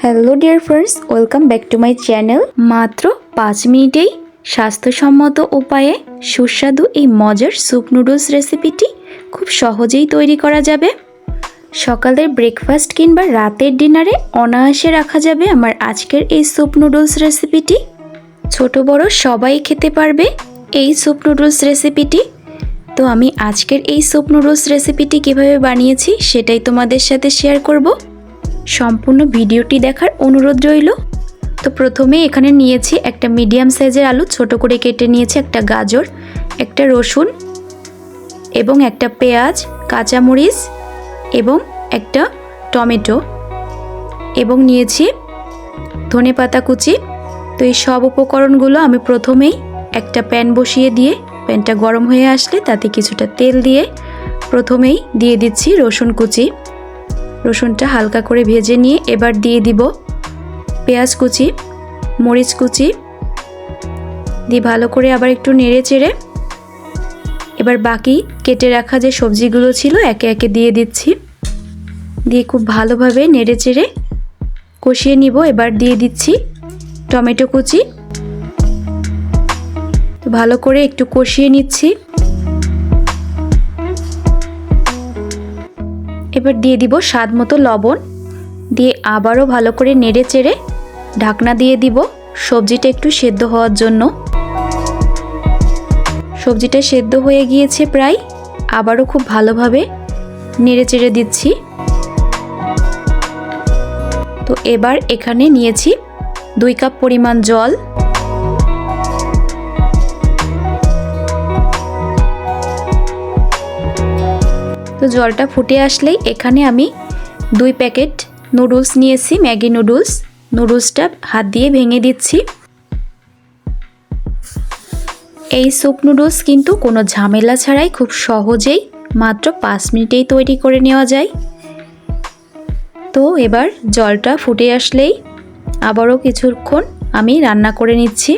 Hello dear friends, welcome back to my channel. মাত্র 5 মিনিটেই স্বাস্থ্যসম্মত উপায়ে সুস্বাদু এই মজার স্যুপ নুডলস রেসিপিটি খুব সহজেই তৈরি করা যাবে। সকালের ব্রেকফাস্ট কিংবা রাতের ডিনারে অনায়াসে রাখা যাবে আমার আজকের এই স্যুপ নুডলস রেসিপিটি। ছোট বড় সবাই খেতে পারবে এই স্যুপ নুডলস রেসিপিটি। তো আমি আজকের এই স্যুপ নুডলস রেসিপিটি কিভাবে বানিয়েছি সেটাই তোমাদের সাথে শেয়ার করব। সম্পূর্ণ ভিডিওটি দেখার অনুরোধ রইল। তো প্রথমে এখানে নিয়েছি একটা মিডিয়াম সাইজের আলু, ছোট করে কেটে নিয়েছি একটা গাজর, একটা রসুন এবং একটা পেঁয়াজ, কাঁচামরিচ এবং একটা টমেটো এবং নিয়েছি ধনেপাতা কুচি। তো এই সব উপকরণগুলো আমি প্রথমেই একটা প্যান বসিয়ে দিয়ে প্যানটা গরম হয়ে আসলে তাতে কিছুটা তেল দিয়ে প্রথমেই দিয়ে দিচ্ছি রসুন কুচি। রসুনটা হালকা করে ভেজে নিয়ে এবার দিয়ে দিব পেঁয়াজ কুচি, মরিচ কুচি দিয়ে ভালো করে আবার একটু নেড়ে চেড়ে এবার বাকি কেটে রাখা যে সবজিগুলো ছিল একে একে দিয়ে দিচ্ছি। দিয়ে খুব ভালোভাবে নেড়ে চেড়ে কষিয়ে নিব। এবার দিয়ে দিচ্ছি টমেটো কুচি। তো ভালো করে একটু কষিয়ে নিচ্ছি। এবার দিয়ে দিব স্বাদ মতো লবণ, দিয়ে আবারও ভালো করে নেড়ে চেড়ে ঢাকনা দিয়ে দিব সবজিটা একটু সেদ্ধ হওয়ার জন্য। সবজিটা সেদ্ধ হয়ে গিয়েছে প্রায়, আবারও খুব ভালোভাবে নেড়ে চেড়ে দিচ্ছি। তো এবার এখানে নিয়েছি 2 কাপ পরিমাণ জল। তো জলটা ফুটে আসলেই এখানে আমি 2 প্যাকেট নুডলস নিয়েছি, ম্যাগি নুডলস। নুডলসটা হাত দিয়ে ভেঙে দিচ্ছি। এই স্যুপ নুডলস কিন্তু কোনো ঝামেলা ছাড়াই খুব সহজেই মাত্র 5 মিনিটেই তৈরি করে নেওয়া যায়। তো এবার জলটা ফুটে আসলেই আবারও কিছুক্ষণ আমি রান্না করে নিচ্ছি।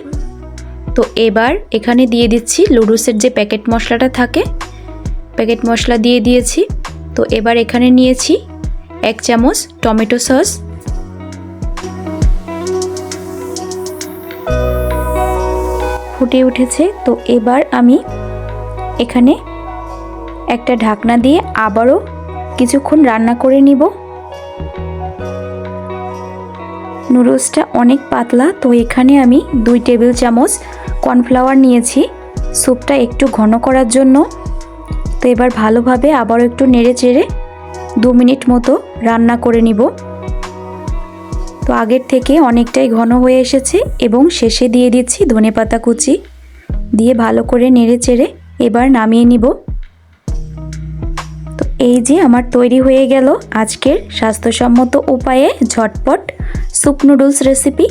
তো এবার এখানে দিয়ে দিচ্ছি নুডলসের যে প্যাকেট মশলাটা থাকে, প্যাকেট মশলা দিয়ে দিয়েছি। তো এবার এখানে নিয়েছি 1 চামচ টমেটো সস। ফুটে উঠেছে। তো এবার আমি এখানে একটা ঢাকনা দিয়ে আবারও কিছুক্ষণ রান্না করে নিব। নুডলসটা অনেক পাতলা, তো এখানে আমি 2 টেবিল চামচ কর্নফ্লাওয়ার নিয়েছি স্যুপটা একটু ঘন করার জন্য। তো এবার ভালোভাবে আবারও একটু নেড়ে চেড়ে 2 মিনিট মতো রান্না করে নিব। তো আগের থেকে অনেকটাই ঘন হয়ে এসেছে এবং শেষে দিয়ে দিচ্ছি ধনেপাতা কুচি, দিয়ে ভালো করে নেড়ে চেড়ে এবার নামিয়ে নিব। তো এই যে আমার তৈরি হয়ে গেল আজকের স্বাস্থ্যসম্মত উপায়ে ঝটপট স্যুপ নুডলস রেসিপি।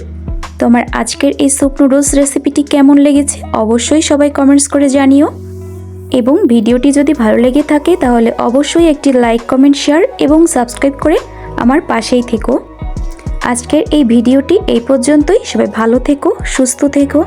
তো আমার আজকের এই স্যুপ নুডলস রেসিপিটি কেমন লেগেছে অবশ্যই সবাই কমেন্টস করে জানিও। এবং ভিডিওটি যদি ভালো লেগে থাকে তাহলে অবশ্যই একটি লাইক, কমেন্ট, শেয়ার এবং সাবস্ক্রাইব করে আমার পাশেই থেকো। আজকের এই ভিডিওটি এই পর্যন্তই। সবাই ভালো থেকো, সুস্থ থেকো।